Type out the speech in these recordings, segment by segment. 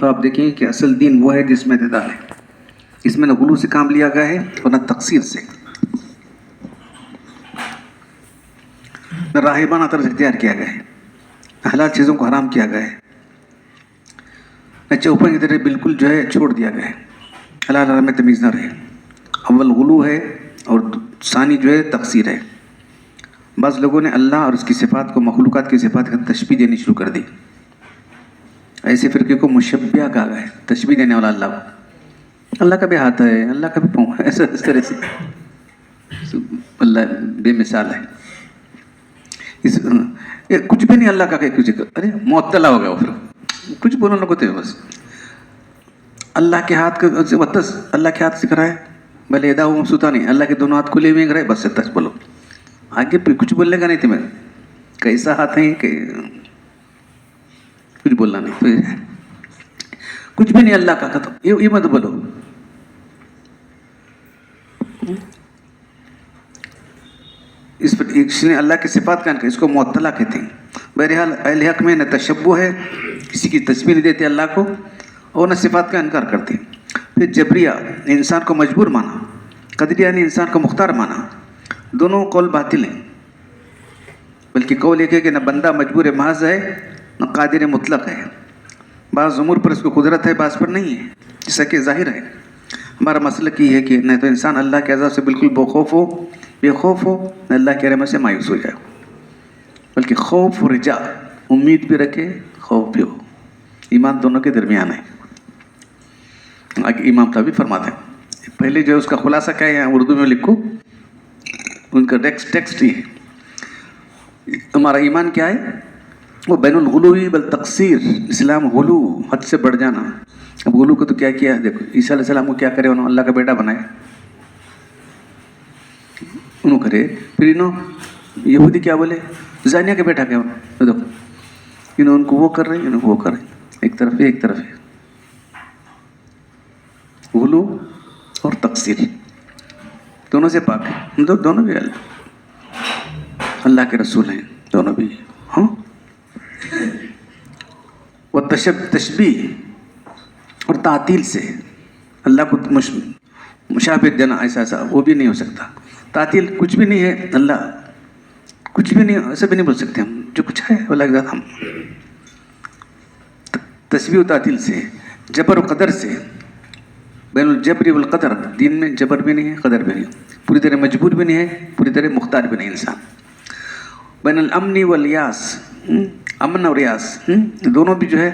تو آپ دیکھیں کہ اصل دین وہ ہے جس میں اعتدال ہے، اس میں نہ غلو سے کام لیا گیا ہے اور نہ تقصیر سے، نہ راہبانہ طرز اختیار کیا گیا ہے، نہ حلال چیزوں کو حرام کیا گیا ہے، نہ چوپوں کی طرح بالکل جو ہے چھوڑ دیا گیا ہے، حلال حرام میں تمیز نہ رہے۔ اول غلو ہے اور ثانی جو ہے تقصیر ہے۔ بعض لوگوں نے اللہ اور اس کی صفات کو مخلوقات کی صفات کا تشبیہ دینی شروع کر دی۔ ایسے فرقے کو مشبیہ کہا گیا ہے، تشبیہ دینے والا اللہ کو۔ اللہ کا بھی ہاتھ ہے، اللہ کا بھی پاؤں ہے، ایسا اس طرح سے اللہ بے مثال ہے۔ کچھ بھی نہیں اللہ کا کہ کچھ، ارے معطلہ ہو گیا، پھر کچھ بولو نہ کوتے بس اللہ کے ہاتھ کا بس اللہ کے ہاتھ سے کرائے بھلے ادا ہو سوتا نہیں، اللہ کے دونوں ہاتھ کھلے ہوئے کرائے بس تک بولو، آگے پہ کچھ بولنے کا نہیں تمہیں، کیسا ہاتھ ہے کہ کچھ بولنا نہیں، کچھ بھی نہیں اللہ کا تو یہ مت بولو۔ اس نے اللہ کی صفات کا انکار، اس کو معطلہ کہتے ہیں۔ بہرحال اہل حق میں نہ تشبہ ہے، کسی کی تشبیہ نہیں دیتے اللہ کو، اور نہ صفات کا انکار کرتے ہیں۔ پھر جبریہ نے انسان کو مجبور مانا، قدریہ نے انسان کو مختار مانا۔ دونوں قول باطل ہیں، بلکہ قول ایک ہے کہ نہ بندہ مجبور محض ہے نہ قادر مطلق ہے، بعض امور پر اس کو قدرت ہے بعض پر نہیں ہے، جیسا کہ ظاہر ہے۔ ہمارا مسلک یہ ہے کہ نہ تو انسان اللہ کے عذاب سے بالکل بے خوف ہو، نہ اللہ کے رحمت سے مایوس ہو جائے، بلکہ خوف و رجا، امید بھی رکھے خوف بھی ہو، ایمان دونوں کے درمیان ہے۔ آگے امام صاحب بھی فرماتے ہیں، پہلے جو اس کا خلاصہ کیا ہے یہاں اردو میں لکھو، ان کا ٹیکسٹ یہ ہے، ہمارا ایمان کیا ہے؟ وہ بین الغلوی بالتقصیر، اسلام غلو حد سے بڑھ جانا۔ اب غلو کو تو کیا کیا، دیکھو عیسیٰ علیہ السلام کو کیا کرے، انہوں اللہ کا بیٹا بنایا، انہوں کرے، پھر انہوں یہودی کیا بولے، زانیہ کا بیٹا کیا انہوں، دیکھو انہوں ان کو وہ کر رہے ہیں، انہوں وہ کر رہے ہیں، ایک طرف ہے ایک طرف ہے، غلو اور تقصیر دونوں سے پاک ہے، دونوں بھی اللہ کے رسول ہیں، دونوں بھی ہاں۔ وہ تشبیہ اور تعطیل سے اللہ کو مشابہت دینا، ایسا وہ بھی نہیں ہو سکتا۔ تعطیل کچھ بھی نہیں ہے، اللہ کچھ بھی نہیں، ایسا بھی نہیں بول سکتے ہم، جو کچھ ہے اللہ کے ذات ہم۔ تشبیہ و تعطیل سے، جبر و قدر سے، بین الجبر والقدر، دین میں جبر بھی نہیں ہے قدر بھی نہیں ہے، پوری طرح مجبور بھی نہیں ہے پوری طرح مختار بھی نہیں انسان۔ بین الامن والیاس، امن اور یاس، دونوں بھی جو ہے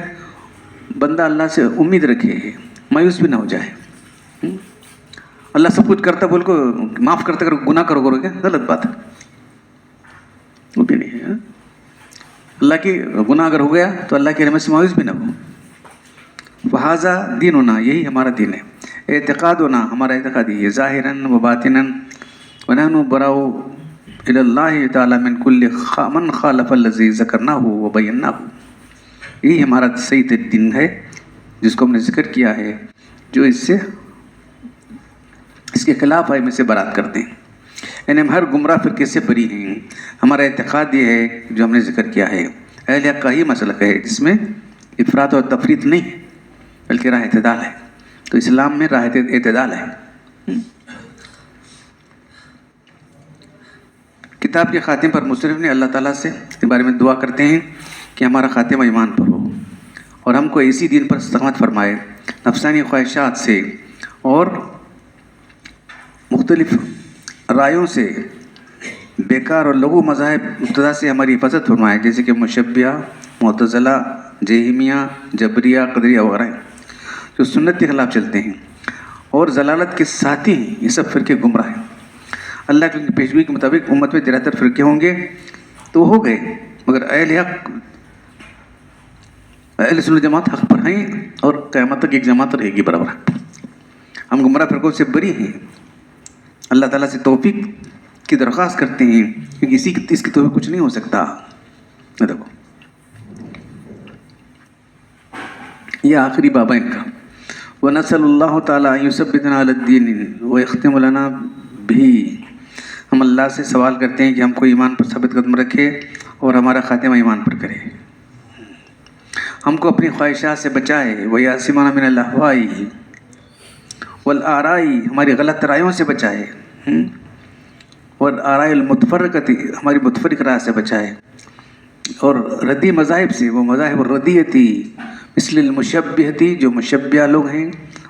بندہ اللہ سے امید رکھے، مایوس بھی نہ ہو جائے۔ اللہ سب کچھ کرتا بول کو معاف کرتا کر گناہ کرو گے، غلط بات ہے، وہ بھی نہیں ہے۔ اللہ کی گناہ اگر ہو گیا تو اللہ کی رحمت سے مایوس بھی نہ ہو۔ فہذا دیننا، یہی ہمارا دین ہے۔ اعتقادنا، ہمارا اعتقاد یہ ظاہراً و باطناً، ونحن براء الی اللہ تعالی من کل من خالف الذی ذکرناہ و بیناہ، یہی ہمارا صحیح دین ہے جس کو ہم نے ذکر کیا ہے، جو اس کے خلاف ہے میں سے برات کرتے ہیں، یعنی ہم ہر گمراہ فرقے سے بری ہیں۔ ہمارا اعتقاد یہ ہے جو ہم نے ذکر کیا ہے، اہل حق کا ہی مسلک ہے جس میں افراط اور تفریط نہیں ہے بلکہ راہ اعتدال ہے۔ تو اسلام میں راہ اعتدال ہے۔ کتاب کے خاتم پر مصنف نے اللہ تعالیٰ سے اس کے بارے میں دعا کرتے ہیں کہ ہمارا خاتمہ ایمان پر ہو اور ہم کو اسی دین پر استقامت فرمائے، نفسانی خواہشات سے اور مختلف رائیوں سے، بیکار اور لغو مذاہب ابتدا سے ہماری حفاظت فرمائے، جیسے کہ مشبیہ، معتزلہ، جہمیہ، جبریہ، قدریہ وغیرہ ہیں جو سنت کے خلاف چلتے ہیں اور ضلالت کے ساتھی ہیں، یہ سب فرقے گمراہ ہیں۔ اللہ کی پیشگوئی کے مطابق امت میں 73 فرقے ہوں گے تو ہو گئے، مگر اہل حق، اہل سنت جماعت حق پر ہیں اور قیامت تک ایک جماعت رہے گی برابر۔ ہم گمراہ فرقوں سے بری ہیں، اللہ تعالیٰ سے توفیق کی درخواست کرتے ہیں کیونکہ اس کی توفیق کچھ نہیں ہو سکتا۔ دیکھو یہ آخری باب ہے ان کا، وَنَسْأَلُ اللَّهُ تَعَالَىٰ أَن يُثَبِّتَنَا عَلَى الدِّينِ وَيَخْتِمَ لَنَا بِهِ، ہم اللہ سے سوال کرتے ہیں کہ ہم کو ایمان پر ثابت قدم رکھے اور ہمارا خاتمہ ایمان پر کرے، ہم کو اپنی خواہشات سے بچائے، وَيَعْصِمَنَا مِنَ الْأَهْوَاءِ وَالْآرَاءِ، ہماری غلط رائیوں سے بچائے، وَالْآرَاءِ الْمُتَفَرِّقَةِ، ہماری متفرق رائے سے بچائے، اور ردی مذاہب سے، وہ مذاہب الردیتی مثل المشبہتی، جو مشبیہ لوگ ہیں،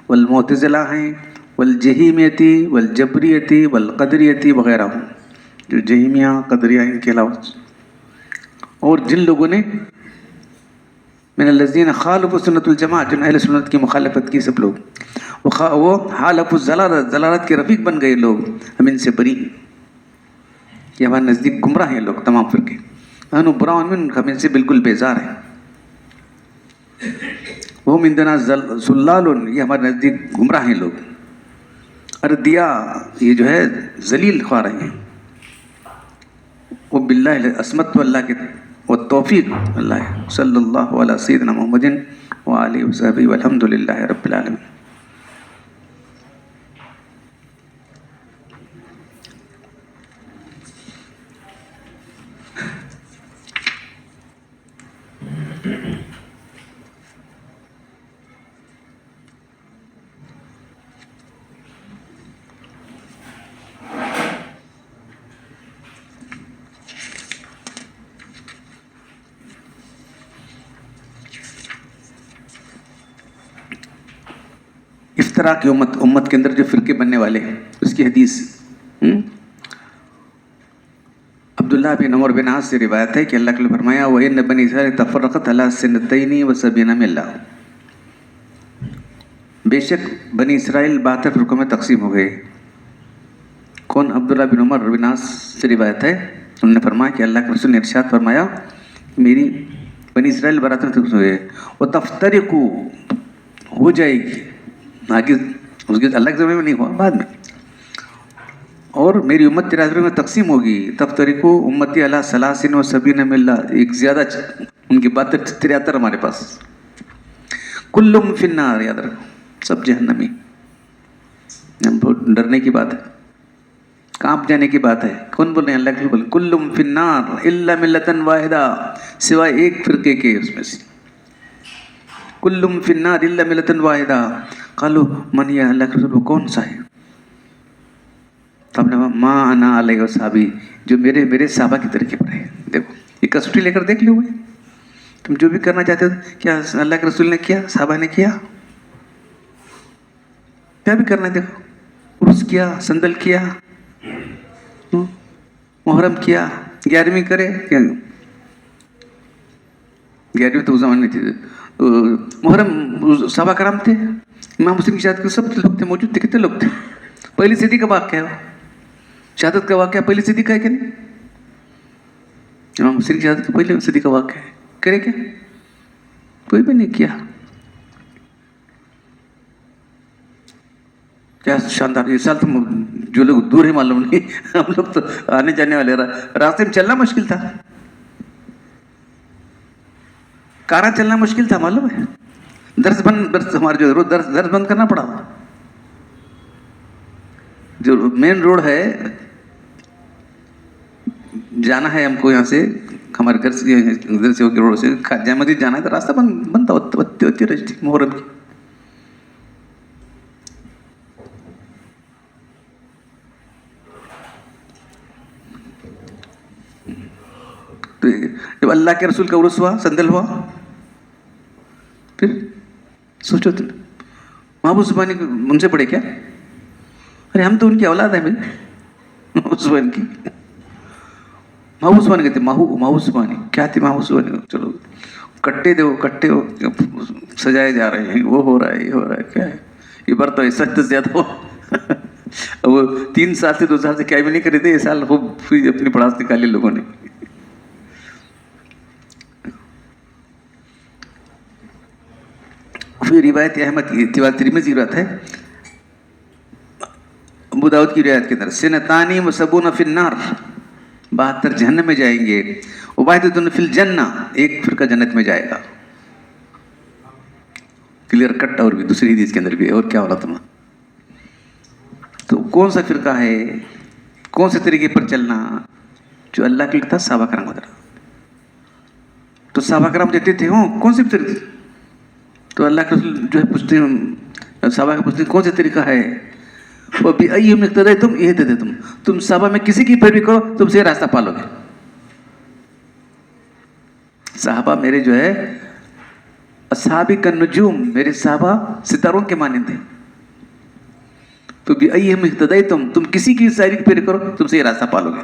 والمعتزلہ ہیں، والجہیمیتی والجبریتی والقدریتی وغیرہ ہوں، جو جہیمیہ قدریہ ان کے علاوہ، اور جن لوگوں نے من الذین خالفوا سنت الجماعت، جن اہل سنت کی مخالفت کی سب لوگ، وہ حالفوا الضلالۃ، ضلالت کے رفیق بن گئے لوگ، ہم ان سے بری، یہ ہمارے نزدیک گمراہ ہیں لوگ تمام فرقے، نحن براء منهم، ہم ان سے بالکل بیزار ہیں، وہ عندنا ضلال، یہ ہمارے نزدیک گمراہ ہیں لوگ، اردیا، یہ جو ہے ذلیل خوار ہیں، وہ باللہ العصمت، واللہ کے والتوفیق اللہ، صلی اللہ علیہ سیدنا محمد وآلہ وصحبہ والحمد للہ رب العالمین۔ افطرا کی امت کے اندر جو فرقے بننے والے ہیں، اس کی حدیث عبداللہ بن عمر بن عاص سے روایت ہے کہ اللہ کے نے فرمایا وَإِنَّ بَنِي إِسْرَائِيلَ تَفَرَّقَتْ عَلَىٰ سِنَتَيْنِ وَسَبْعِينَ مِلَّةً، بے شک بنی اسرائیل 72 فرقوں میں تقسیم ہو گئے۔ کون؟ عبداللہ بن عمر بن عاص سے روایت ہے، انہوں نے فرمایا کہ اللہ کے رسول نے ارشاد فرمایا میری بنی اسرائیل 72 میں تقسیم ہو گئے، وَتَفْتَرِقُ، ہو جائے گی، آگے اس کے اللہ کے زمانے میں نہیں ہوا، بعد میں، اور میری امت 73 میں تقسیم ہوگی، تفترقو امتی علی 73 ملہ، ایک زیادہ ان کی بات 73 ہمارے پاس، کلہم فی النار، یاد رکھو سب جہنمی، بہت ڈرنے کی بات ہے، کانپ جانے کی بات ہے، کون بول رہے ہیں؟ اللہ کے بول، کلہم فی النار الا ملۃ واحدہ، سوائے ایک فرقے کے، اس میں سے کلہم فی النار الا ملۃ واحدہ، قالوا من یا اللہ کے رسول، کون سا ہے؟ تب نے ما انا علیہ وصحابی، جو میرے صحابہ کی طریقے پر ہے۔ دیکھو یہ کسوٹی لے کر دیکھ لو، تم جو بھی کرنا چاہتے ہو، کیا اللہ کے رسول نے کیا، صحابہ نے کیا، کیا بھی کرنا ہے، دیکھو عرس کیا، سندل کیا، محرم کیا، 11ویں کرے، 11ویں تو اس زمانے میں تھی، محرم صحابہ کرام تھے، امام مسلم کی شہادت کے سب لوگ تھے، موجود تھے، کتنے لوگ تھے، پہلی صدی کا واقعہ ہے، شہادت کا واقعہ پہلی صدی کا ہے کہ نہیں؟ امام مسلم کی شہادت کا پہلی صدی کا واقعہ ہے، کرے کیا؟ کوئی بھی نہیں کیا، کیا شاندار، یہ سال تو جو لوگ دور ہیں معلوم نہیں، ہم لوگ تو آنے جانے والے راستے میں چلنا مشکل تھا، کارا چلنا مشکل تھا، معلوم ہے، درس ہمارے جو درس بند کرنا پڑا، جو مین روڈ ہے، جانا ہے ہم کو یہاں سے، ہمارے گھر سے ادھر سے روڈ سے جامع مسجد جانا ہے، تو راستہ بنتا ہوتی رہتی محرم کی۔ تو جب اللہ کے رسول کا عرس ہوا، سندل ہوا، پھر سوچو تم محبوب زبانی ان سے پڑھے کیا؟ ارے ہم تو ان کی اولاد ہیں، محبوب زبانی کی، محبوب زبانی کہتے، محبوب زبانی کیا تھی؟ محبوب زبانی، چلو کٹے ہو سجائے جا رہے ہیں، وہ ہو رہا ہے، یہ ہو رہا ہے، کیا ہے یہ بار تو سچ تو زیادہ ہو، وہ 3 سال سے 2 سال سے کیا بھی نہیں کرے تھے، یہ سال خوب اپنی پڑاس نکالی لوگوں نے۔ پھر روایت احمد کی، ترمذی روایت ہے، ابو داؤد کی روایت کے اندر، سنتانی و سبون فی النار، 72 جہنم میں جائیں گے، واحدۃ فی الجنہ، ایک فرقہ جنت میں جائے گا، کلیئر کٹ، اور بھی دوسری حدیث کے اندر بھی ہے، اور کیا ہونا تمہیں۔ تو کون سا فرقہ ہے، کون سے طریقے پر چلنا، جو اللہ کے لیے تھا، صحابہ کرام وغیرہ، تو صحابہ کرام دیتے تھے کون سی طریقہ؟ تو اللہ کے رسول جو ہے پوچھتے ہیں، صحابہ کے پوچھتے ہیں کون سا طریقہ ہے؟ وہ بھی ایہم اقتدیتم اہتدیتم، تم صحابہ میں کسی کی پیروی کرو تم سے راستہ پالو گے. صحابہ میرے جو ہے اصحابی کالنجوم، میرے صحابہ ستاروں کے مانند ہیں. تو بھی ایہم اقتدیتم، تم کسی کی شاعری کی پیروی کرو تم سے یہ راستہ پالو گے.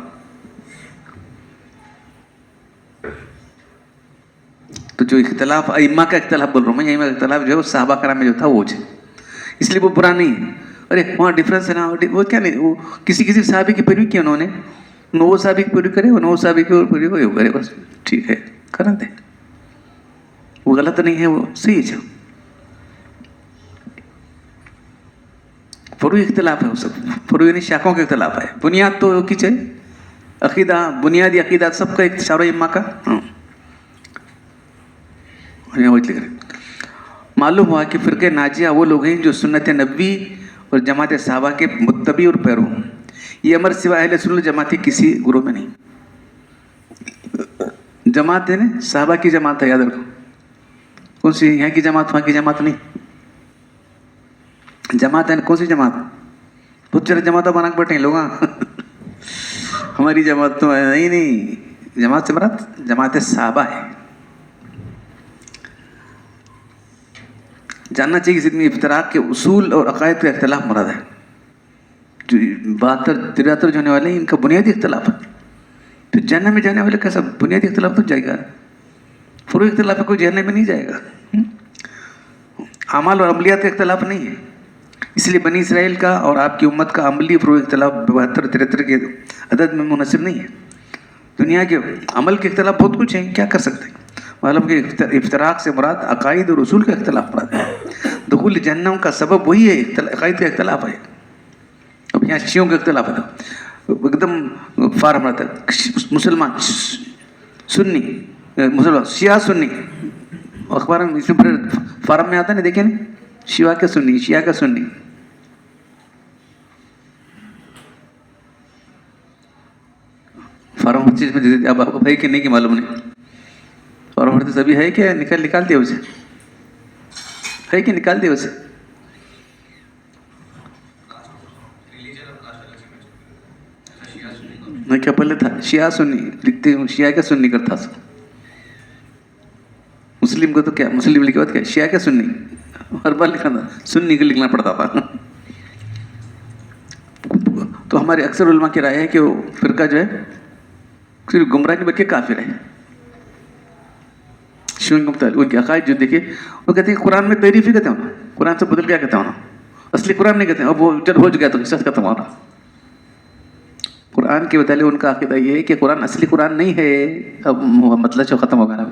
تو جو اختلاف ائمہ کا اختلاف بول رہا ہوں میں، ائمہ کا اختلاف جو ہے وہ صحابہ کرام میں جو تھا وہ اس لیے وہ برا نہیں ہے. ارے وہاں ڈفرینس ہے نا، وہ کیا نہیں، وہ کسی صحابی کی پیروی کی انہوں نے، وہ صحابی کی پیروی کرے، وہ صحابی کی پیروی کو کرے، بس ٹھیک ہے کرن دے، وہ غلط نہیں ہے، وہ صحیح ہے. فروعی اختلاف ہے، وہ سب فروعی یعنی شاخوں کا اختلاف ہے. بنیاد تو کچھ ہے، عقیدہ، بنیادی عقیدہ سب کا ایک چاروں ائمہ کا. معلوم ہوا کہ فرقہ ناجیہ وہ لوگ ہیں جو سنت نبوی اور جماعت صحابہ کے متبع اور پیرو ہوں. یہ امر سوا اہل سنت جماعت کی کسی گروہ میں نہیں. جماعت ہے نا، صحابہ کی جماعت ہے، یاد رکھو. کون سی؟ یہاں کی جماعت، وہاں کی جماعت نہیں. جماعت ہے نا، کون سی جماعت؟ بہت سارے جماعتیں بنا کے بیٹھے ہیں لوگ. ہماری جماعت تو نہیں، جماعت سے مراد جماعت صحابہ ہے. جاننا چاہیے کہ اس میں افتراق کے اصول اور عقائد کا اختلاف مراد ہے. جو 72-73 جو ہونے والے ہیں ان کا بنیادی اختلاف ہے. پھر جہنم میں جانے والے کا سب بنیادی اختلاف تو جائے گا. فروعی اختلاف ہے، کوئی جہنم میں نہیں جائے گا. اعمال اور عملیات کا اختلاف نہیں ہے. اس لیے بنی اسرائیل کا اور آپ کی امت کا عملی فروعی اختلاف 72-73 کے عدد میں منحصر نہیں ہے. دنیا کے عمل کے اختلاف بہت کچھ ہیں، کیا کر سکتے ہیں. معلوم کہ افتراق سے مراد عقائد اور اصول کا اختلاف مراد ہے. دخول جہنم کا سبب وہی ہے، عقائد کا اختلاف ہے. اب یہاں شیعوں کا اختلاف ہے، ایک دم فارم رہتا ہے، مسلمان سنی، مسلمان شیعہ سنی. اخبار میں اس میں فارم میں آتا ہے نا، دیکھیں نا، شیعہ کا سنی، شیعہ کا سنی. فارم ہر چیز میں دے دیتے. اب آپ کو بھائی کہ نہیں کہ معلوم نہیں. فارم بھرتے سبھی ہے کہ نکال دیا اسے، ہے کہ نکال دیا اسے. میں کیا پہلے تھا شیعہ سنی لکھتے ہوں، شیعہ کا سنی کرتا تھا. مسلم کو تو کیا، مسلم لکھے بات کیا، شیعہ کا سنی ہر بار لکھنا تھا، سنی کو لکھنا پڑتا تھا. تو ہمارے اکثر علماء کی رائے ہے کہ وہ فرقہ جو ہے صرف گمراہ نہیں بلکہ کافر ہے. ان کے عقائد جو دیکھے، وہ کہتے ہیں قرآن میں تحریف ہی کہتے ہیں، قرآن سے بدل کیا کہتے ہیں، اصلی قرآن نہیں کہتے ہیں. اب وہ جب ہو گیا تو قصہ ختم ہونا. قرآن کے متعلق ان کا عقیدہ یہ ہے کہ قرآن اصلی قرآن نہیں ہے. اب مطلب جو ختم ہو گیا نا.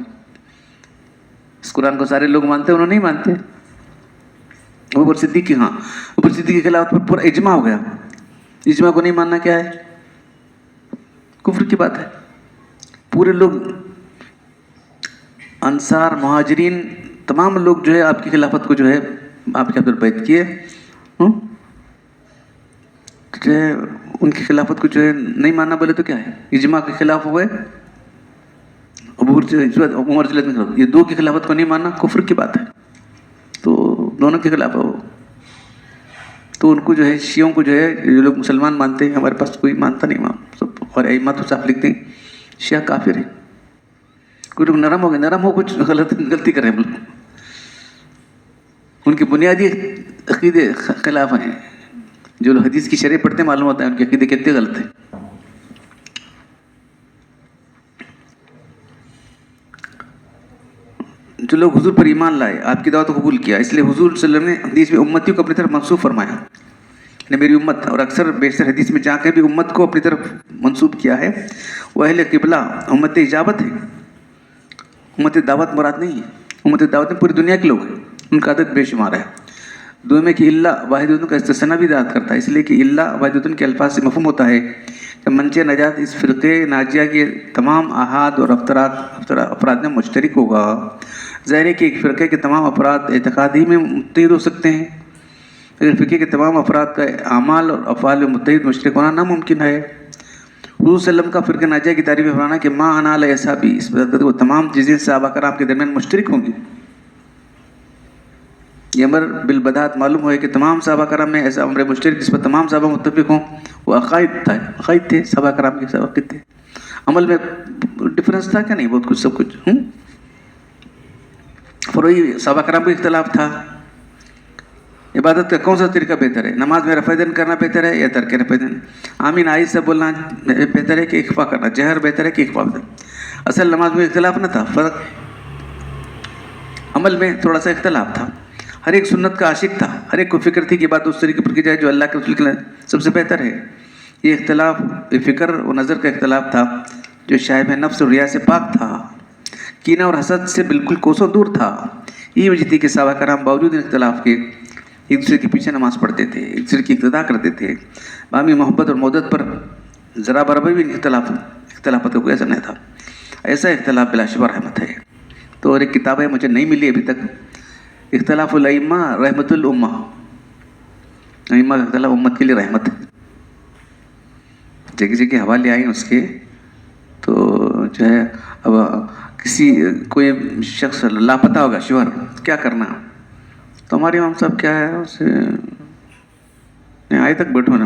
اس قرآن کو سارے لوگ مانتے ہیں، انہوں نہیں مانتے. اوپر صدیق کی، ہاں اوپر صدیق کے خلاف پر پورا اجماع ہو گیا. اجماع کو نہیں ماننا کیا ہے؟ کفر کی بات ہے. پورے لوگ انصار، مہاجرین، تمام لوگ جو ہے آپ کی خلافت کو جو ہے آپ کے عبد بیعت کیے، جو ہے ان کی خلافت کو جو ہے نہیں ماننا بولے تو کیا ہے؟ اجماع کے خلاف ہوئے. عمر یہ دو کی خلافت کو نہیں ماننا کفر کی بات ہے. تو دونوں کے خلاف ہو. تو ان کو جو ہے شیعوں کو جو ہے جو لوگ مسلمان مانتے ہیں، ہمارے پاس کوئی مانتا نہیں سب. اور ائمہ تو صاف لکھتے ہیں شیعہ کافر ہے. کوئی لوگ نرم ہو گئے، نرم ہو کچھ غلطی کریں، ان کے بنیادی عقیدے خلاف ہیں. جو لوگ حدیث کی شرح پڑھتے ہیں معلوم ہوتا ہے ان کے عقیدے کتنے غلط ہیں. جو لوگ حضور پر ایمان لائے، آپ کی دعوت کو قبول کیا، اس لیے حضور صلی اللہ علیہ وسلم نے حدیث میں امتیوں کو اپنی طرف منسوب فرمایا، یعنی میری امت. اور اکثر بیشتر حدیث میں جہاں کہ بھی امت کو اپنی طرف منسوب کیا ہے وہ اہل قبلہ امت اجابت ہے. امت دعوت مراد نہیں ہے. امت دعوت میں پوری دنیا کے لوگ ہیں، ان کا عدد بے شمار ہے. دو میں کہ اللہ واحد کا استثناء بھی یاد کرتا ہے، اس لیے کہ اللہ واحد کے الفاظ سے مفہوم ہوتا ہے کہ منچ نجات اس فرقے ناجیہ کے تمام احاد اور افراد میں مشترک ہوگا. ظاہر ہے کہ ایک فرقے کے تمام افراد اعتقادی میں متحد ہو سکتے ہیں، لیکن فرقے کے تمام افراد کا اعمال اور افعال میں متحد مشترک ہونا ناممکن ہے. حضور صلی اللہ علیہ وسلم کا فرقہ ناجیہ کی تعریف فرمانا کہ ما انا علی اصحابی، اس بات وہ تمام چیزیں صحابہ کرام کے درمیان مشترک ہوں گی. یہ امر بالبداہت معلوم ہوئے کہ تمام صحابہ کرام میں ایسا امر مشترک جس پر تمام صحابہ متفق ہوں وہ عقائد تھے صحابہ کرام کے وقت تھے. عمل میں ڈفرینس تھا کہ نہیں؟ بہت کچھ، سب کچھ. فروئی صحابہ کرام کا اختلاف تھا. عبادت کا کون سا طریقہ بہتر ہے؟ نماز میں رفع دین کرنا بہتر ہے یا ترک رفع دین؟ آمین آہستہ بولنا بہتر ہے کہ اخفا کرنا؟ جہر بہتر ہے کہ اخفا بہتر؟ اصل نماز میں اختلاف نہ تھا، فرق عمل میں تھوڑا سا اختلاف تھا. ہر ایک سنت کا عاشق تھا، ہر ایک کو فکر تھی کہ بات اس طریقے پر کی جائے جو اللہ کے رسول کے لیے سب سے بہتر ہے. یہ اختلاف فکر و نظر کا اختلاف تھا جو شائب نفس اور ریا سے پاک تھا، کینہ اور حسد سے بالکل کوسوں دور تھا. یہی وجہ تھی کہ صحابہ کرام باوجود اختلاف کے ایک دوسرے کے پیچھے نماز پڑھتے تھے، ایک دوسرے کی اقتداء کرتے تھے. باہمی محبت اور مودت پر ذرا برابر بھی اختلافات کا کوئی اثر نہیں تھا. ایسا اختلاف بلا شبہ رحمت ہے. تو اور ایک کتاب ہے، مجھے نہیں ملی ابھی تک، اختلاف الائمہ رحمت الامہ. ائمہ کا اختلاف امت کے لیے رحمت ہے. جگہ جگہ حوالے آئے ہیں اس کے. تو جو ہے اب کوئی شخص لاپتہ ہوگا شوہر، کیا کرنا؟ تو ہمارے امام صاحب کیا ہے، اسے آئے تک بیٹھو نا،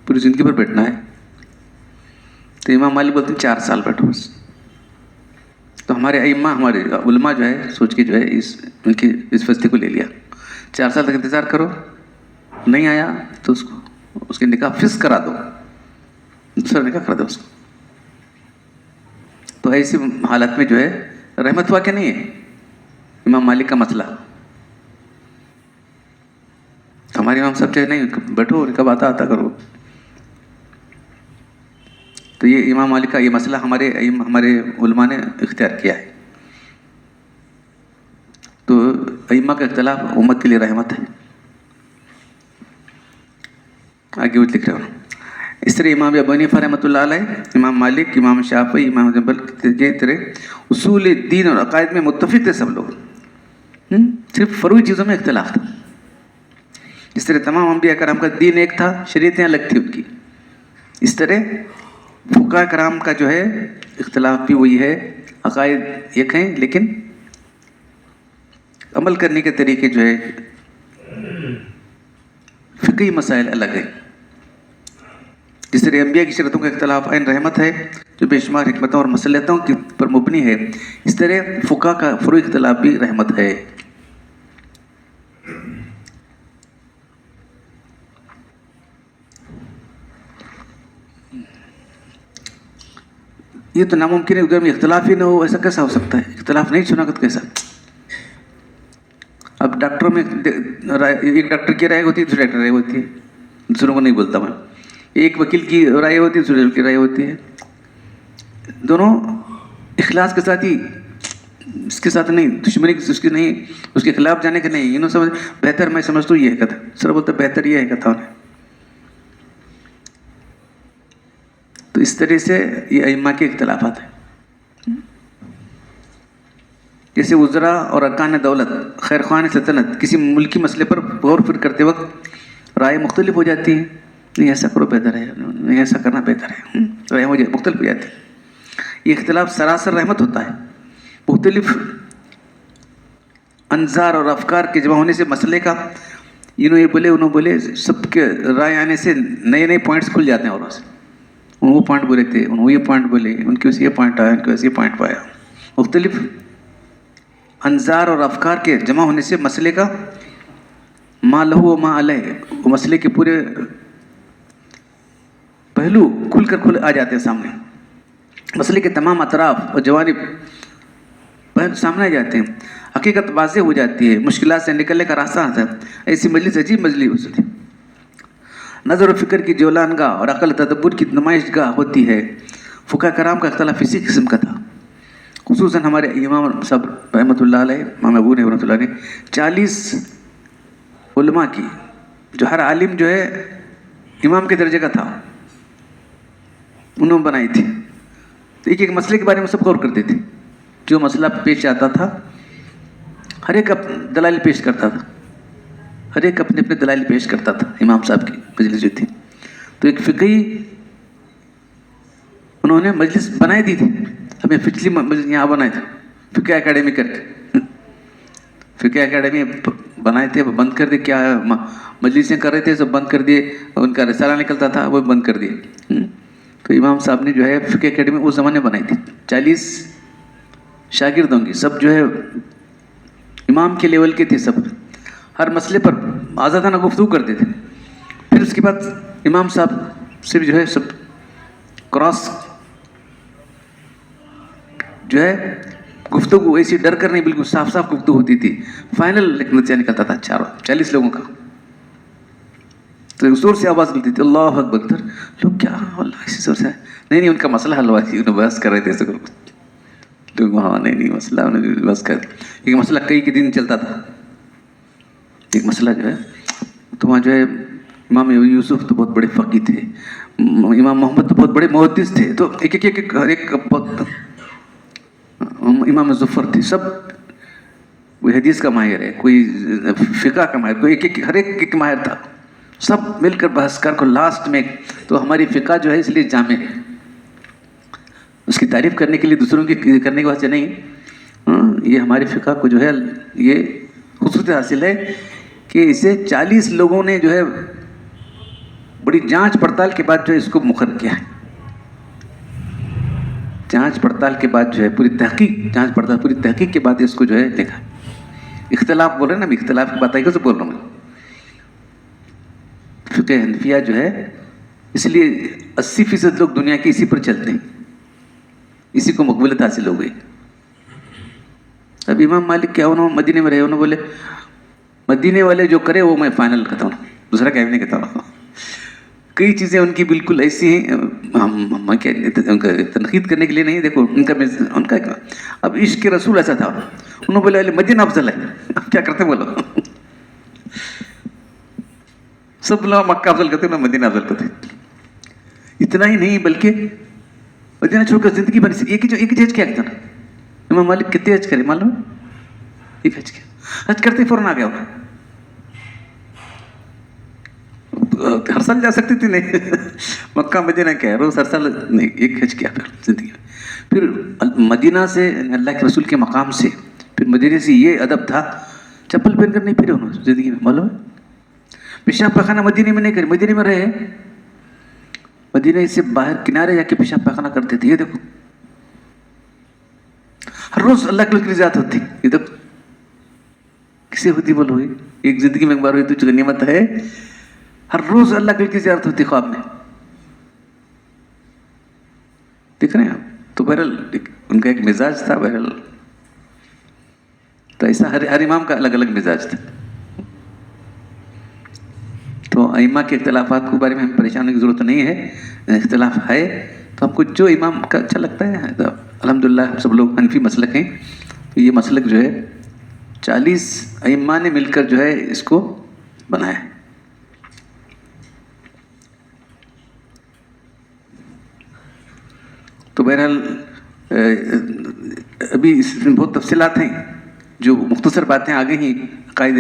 پوری زندگی پر بیٹھنا ہے. تو امام مالک بولتے ہیں 4 سال بیٹھو بس. تو ہمارے ائمہ، ہمارے علماء جو ہے سوچ کے جو ہے ان کی اس فیصلے کو لے لیا، 4 سال تک انتظار کرو، نہیں آیا تو اس کے نکاح فسخ کرا دو، دوسرا نکاح کر دو اس کو. تو ایسی حالت میں جو ہے رحمت ہوا کہ نہیں ہے امام مالک کا مسئلہ. ہمارے امام صاحب چاہے نہیں بیٹھو، ان کا بات آتا کرو. تو یہ امام مالک کا یہ مسئلہ ہمارے علماء نے اختیار کیا ہے. تو ائمہ کا اختلاف امت کے لیے رحمت ہے. آگے وہ لکھ رہا ہوں. اس طرح امام ابو حنیفہ رحمۃ اللہ علیہ، امام مالک، امام شافعی، امام حنبل یہ طرح اصول دین اور عقائد میں متفق تھے سب لوگ. صرف فروعی چیزوں میں اختلاف تھا. اس طرح تمام انبیاء کرام کا دین ایک تھا، شریعتیں الگ تھی ان کی. اس طرح فقہاء کرام کا جو ہے اختلاف بھی وہی ہے، عقائد ایک ہیں لیکن عمل کرنے کے طریقے جو ہے فقہی مسائل الگ ہیں. جس طرح انبیاء کی شریعتوں کا اختلاف عین رحمت ہے جو بے شمار حکمتوں اور مصلحتوں پر مبنی ہے، اس طرح فقہاء کا فروعی اختلاف بھی رحمت ہے. یہ تو ناممکن ہے ادھر میں اختلاف ہی نہ ہو، ایسا کیسا ہو سکتا ہے؟ اختلاف نہیں سنا تو کیسا؟ اب ڈاکٹروں میں ایک ڈاکٹر کی رائے ہوتی ہے، دوسرے ڈاکٹر کی رائے ہوتی ہے، دوسروں کو نہیں بولتا میں. ایک وکیل کی رائے ہوتی ہے، دوسرے کی رائے ہوتی ہے. دونوں اخلاص کے ساتھ ہی، اس کے ساتھ نہیں، دشمنی اس کی نہیں، اس کے خلاف جانے کے نہیں. انہوں سمجھ بہتر میں سمجھتا ہوں یہ ہے کہتا، سر بولتا بہتر یہ ہے کہتا انہیں. تو اس طرح سے یہ ائمہ کے اختلافات ہیں. جیسے وزراء اور ارکان دولت، خیر خواہان سلطنت کسی ملکی مسئلے پر غور و فکر کرتے وقت رائے مختلف ہو جاتی ہیں. نہیں ایسا کرو بہتر ہے، نہیں ایسا کرنا بہتر ہے، رائے مختلف ہو جاتی ہے. یہ اختلاف سراسر رحمت ہوتا ہے. مختلف انظار اور افکار کے جمع ہونے سے مسئلے کا انہوں یہ بولے انہوں بولے، سب کے رائے آنے سے نئے نئے پوائنٹس کھل جاتے ہیں. اور انہوں وہ پوائنٹ بولے تھے، انہوں یہ پوائنٹ بولے، ان کے ویسے یہ پوائنٹ آیا، ان کے ویسے یہ پوائنٹ پایا. مختلف انظار اور افکار کے جمع ہونے سے مسئلے کا ما لہو و ما علیہ، وہ مسئلے کے پورے پہلو کھل آ جاتے ہیں سامنے. مسئلے کے تمام اطراف اور جوانب پہلو سامنے آ جاتے ہیں. حقیقت واضح ہو جاتی ہے، مشکلات سے نکلنے کا راستہ آتا ہے. ایسی مجلس عجیب مجلس ہوتی ہے. نظر و فکر کی جولان گاہ اور عقل تدبر کی نمائش گاہ ہوتی ہے. فقہاء کرام کا اختلاف اسی قسم کا تھا. خصوصاً ہمارے امام صاحب رحمۃ اللہ علیہ، امام ابو حنیفہ رحمۃ اللہ علیہ، 40 علماء کی جو ہر عالم جو ہے امام کے درجے کا تھا، انہوں نے بنائی تھی. تو ایک ایک مسئلے کے بارے میں سب غور کرتے تھے. جو مسئلہ پیش آتا تھا ہر ایک دلائل پیش کرتا تھا، ہر ایک اپنے اپنے دلائل پیش کرتا تھا. امام صاحب کی مجلس جو تھی تو ایک فقہی انہوں نے مجلس بنائی دی تھی، ہمیں پچھلی مجلس یہاں بنائے تھے فقہ اکیڈمی کر کے، فقہ اکیڈمی بنائے تھے، وہ بند کر دیے، کیا مجلسیں کر رہے تھے سب بند کر دیے، ان کا رسالہ نکلتا تھا وہ بند کر دیے۔ تو امام صاحب نے جو ہے فقہ اکیڈمی اس زمانے بنائی تھی، 40 شاگرد ہوں گے، سب جو ہے امام کے لیول کے تھے، سب ہر مسئلے پر آزادانہ گفتگو کرتے تھے۔ پھر اس کے بعد امام صاحب سے جو ہے سب کراس جو ہے گفتگو ایسی ڈر کر نہیں، بالکل صاف صاف گفتگو ہوتی تھی، فائنل نتیجہ نکلتا تھا 40 لوگوں کا۔ تو زور سے آواز ملتی تھی اللہ اکبر، لوگ کیا اللہ اسی زور سے، نہیں ان کا مسئلہ حل ہوا تھی، انہوں بحث کر رہے تھے لوگ وہاں، نہیں مسئلہ انہوں بحث کر دی، ایک مسئلہ کئی کے دن چلتا تھا، ایک مسئلہ جو ہے تو وہاں جو ہے امام یوسف تو بہت بڑے فقیہ تھے، امام محمد تو بہت بڑے محدث تھے، تو ایک ہر ایک بہت، امام ظفر تھے، سب کوئی حدیث کا ماہر ہے، کوئی فقہ کا ماہر، کوئی ہر ایک ماہر تھا، سب مل کر بحث کر کو لاسٹ میں تو ہماری فقہ جو ہے اس لیے جامع ہے، اس کی تعریف کرنے کے لیے دوسروں کی کرنے کے واسطے نہیں، یہ ہماری فقہ کو جو ہے یہ خصوصیت حاصل ہے کہ اسے 40 لوگوں نے جو ہے بڑی جانچ پڑتال کے بعد جو ہے اس کو مقرر کیا ہے، جانچ پڑتال کے بعد جو ہے پوری تحقیق کے بعد اس کو جو ہے لکھا۔ اختلاف بول رہے ہیں نا، اختلاف کی بات آئی، کیسے بول رہا ہوں میں، فقہ حنفیہ جو ہے اس لیے 80% لوگ دنیا کے اسی پر چلتے ہیں، اسی کو مقبولیت حاصل ہو گئی۔ اب امام مالک کیا، انہوں مدینے میں رہے، انہوں بولے مدینے والے جو کرے وہ میں فائنل کہتا ہوں، دوسرا کیا بھی نہیں کہتا ہوں۔ کئی چیزیں ان کی بالکل ایسی ہیں، ہم ان کا تنقید کرنے کے لیے نہیں، دیکھو ان کا اب عشق کے رسول ایسا تھا، انہوں بولے مدینہ افضل ہے، اب کیا کرتے بولو، سب لوگ مکہ افضل کرتے ہیں، مدینہ افضل کرتے، اتنا ہی نہیں بلکہ مدینہ چھوڑ کر زندگی بن ایک ہی حج کیا کہتا نا، امام مالک کتنے حج کرے معلوم ہے، ایک حج کیا، حج کرتے فوراً آ گیا ہوگا، ہر سال جا سکتی تھی نہیں، مکہ مدینہ کیا ہے، روز ہر سال نہیں، ایک حج کیا پھر زندگی میں۔ پھر مدینہ سے اللہ کے رسول کے مقام سے پھر مدینہ سے یہ ادب تھا، چپل پہن کر نہیں پھرے انہوں زندگی میں، معلوم ہے، پیشاب پخانہ مدینہ میں نہیں کرے، مدینہ میں رہے، مدینہ سے باہر کنارے جا کے پیشاب پخانہ کرتے تھے، یہ دیکھو ہر روز اللہ کے رسول کی ذات ہوتی، یہ دیکھو کسے ہوتی بولو، ایک زندگی میں ایک بار ہوئی تو غنیمت ہے، ہر روز اللہ کی زیارت ہوتی خواب میں، دیکھ رہے ہیں آپ، تو بہرحال ان کا ایک مزاج تھا، بہرحال تو ایسا ہر امام کا الگ الگ مزاج تھا۔ تو ائمہ کے اختلافات کے بارے میں ہم پریشان ہونے کی ضرورت نہیں ہے، اختلاف ہے تو ہم کو جو امام کا اچھا لگتا ہے، تو الحمدللہ سب لوگ حنفی مسلک ہیں، تو یہ مسلک جو ہے 40 ائمہ نے مل کر جو ہے اس کو بنایا ہے۔ تو بہرحال ابھی اس میں بہت تفصیلات ہیں، جو مختصر باتیں آگے ہیں عقائد،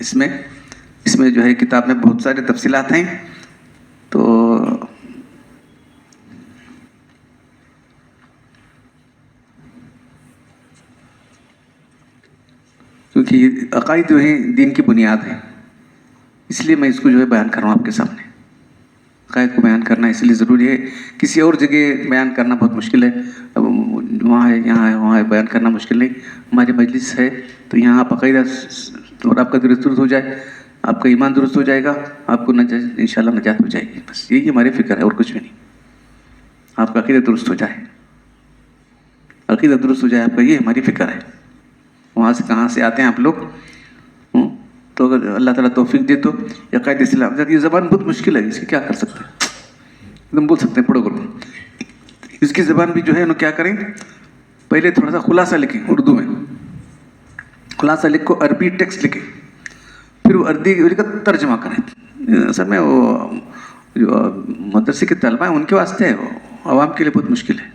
اس میں جو ہے کتاب میں بہت سارے تفصیلات ہیں، تو کیونکہ عقائد جو ہیں دین کی بنیاد ہیں، اس لیے میں اس کو جو ہے بیان کر رہا ہوں آپ کے سامنے، عقائد کو بیان کرنا اس لیے ضروری ہے، کسی اور جگہ بیان کرنا بہت مشکل ہے، اب وہاں ہے یہاں ہے وہاں ہے، بیان کرنا مشکل نہیں، ہماری مجلس ہے تو یہاں آپ عقیدہ اور آپ کا درست ہو جائے، آپ کا ایمان درست ہو جائے گا، آپ کو انشاءاللہ نجات ہو جائے گی، بس یہی ہماری فکر ہے اور کچھ بھی نہیں، آپ کا عقیدہ درست ہو جائے، عقیدہ درست ہو جائے آپ کا، یہ ہماری فکر ہے۔ وہاں سے کہاں سے آتے ہیں آپ لوگ، تو اگر اللہ تعالیٰ توفیق دے تو عقائد اسلام، یہ زبان بہت مشکل ہے، اس کی کیا کر سکتے ہیں، ایک دم بول سکتے ہیں پڑھو کرو، اس کی زبان بھی جو ہے انہوں کیا کریں، پہلے تھوڑا سا خلاصہ لکھیں اردو میں، خلاصہ لکھو، عربی ٹیکسٹ لکھیں، پھر وہ عربی کا ترجمہ کریں، اصل میں وہ جو مدرسے کے طلبہ ہیں ان کے واسطے ہے، وہ عوام کے لیے بہت مشکل ہے،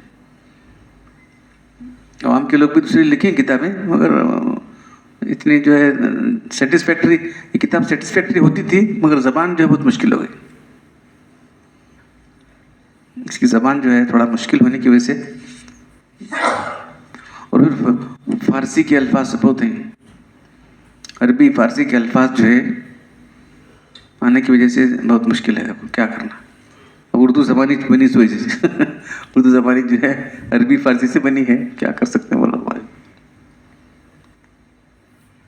عوام کے لوگ بھی دوسری لکھیں کتابیں، مگر اتنی جو ہے سیٹسفیکٹری، یہ کتاب سیٹسفیکٹری ہوتی تھی مگر زبان جو ہے بہت مشکل ہو گئی، اس کی زبان جو ہے تھوڑا مشکل ہونے کی وجہ سے، اور پھر فارسی کے الفاظ بہت ہیں، عربی فارسی کے الفاظ جو ہے آنے کی وجہ سے بہت مشکل ہے، کیا کرنا. اردو زبانی بنی سوئی جیسے اردو زبانی جو ہے عربی فارسی سے بنی ہے، کیا کر سکتے ہیں مولانا بھائی.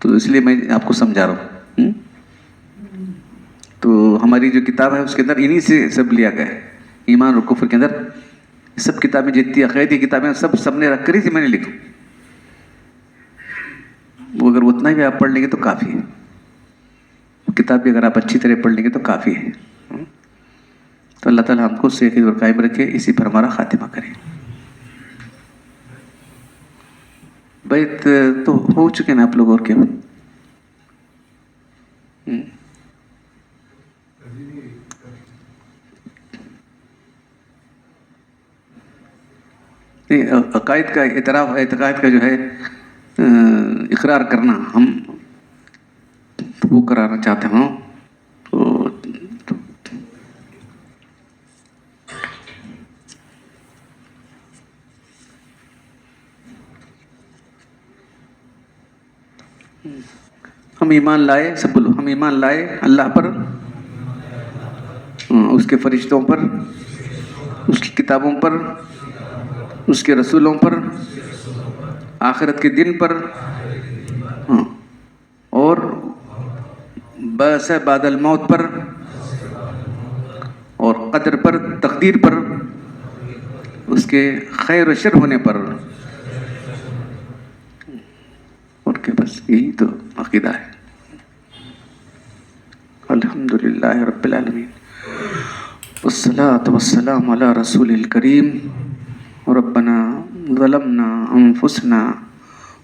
تو اس لیے میں آپ کو سمجھا رہا ہوں. تو ہماری جو کتاب ہے اس کے اندر انہی سے سب لیا گیا ہے، ایمان اور کفر کے اندر سب کتابیں جتنی عقائدی کتابیں سب نے رکھ کری تھی، میں نے لکھا. وہ اگر اتنا بھی آپ پڑھ لیں گے تو کافی ہے، کتاب بھی اگر آپ اچھی طرح پڑھ لیں گے تو کافی ہے. تو اللہ تعالیٰ ہم کو صحت اور قائم رکھے، اسی پر ہمارا خاتمہ کرے. بیت تو ہو چکے نا آپ لوگ، اور کیا. عقائد کا اعتراف، اعتقاد کا جو ہے اقرار کرنا، ہم وہ کرانا چاہتے ہوں. ہم ایمان لائے، سب بولو، ہم ایمان لائے اللہ پر، اس کے فرشتوں پر، اس کی کتابوں پر، اس کے رسولوں پر، آخرت کے دن پر، اور بعث بعد الموت پر، اور قدر پر، تقدیر پر، اس کے خیر و شر ہونے پر، اور کیا. بس یہی تو عقیدہ ہے. الحمدللہ رب العالمین، والصلاة والسلام علی رسول الکریم. ربنا ظلمنا انفسنا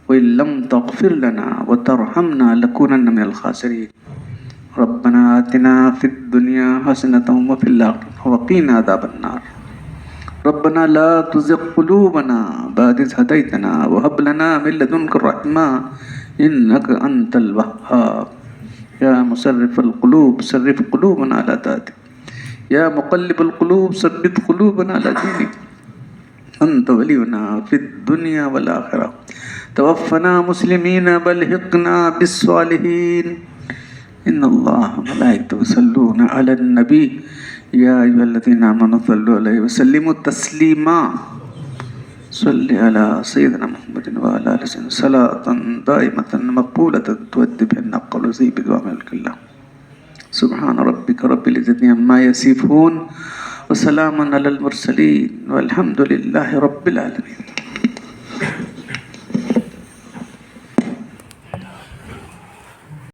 وإن لم تغفر لنا وترحمنا لنكونن من الخاسرين. ربنا آتنا في الدنيا حسنة وفي الآخرة وقنا عذاب النار. ربنا لا تزغ قلوبنا بعد إذ هديتنا وهب لنا من لدنك الرحمة إنك أنت الوهاب. يا مصرف القلوب صرف قلوبنا على طاعتك. يا مقلب القلوب ثبت قلوبنا على دينك. أنت ولينا في الدنيا والآخرة. توفنا مسلمين والحقنا بالصالحين. إن الله وملائكته يصلون على النبي يا أيها الذين آمنوا صلوا عليه وسلموا تسليما. صل على سيدنا محمد وعلى آله وسلم صلاة دائمة مقبولة تؤدي بها النقل وزيب دوام الكلام. سبحان ربك رب العزة عما يصفون وسلام على المرسلين والحمد لله رب العالمين.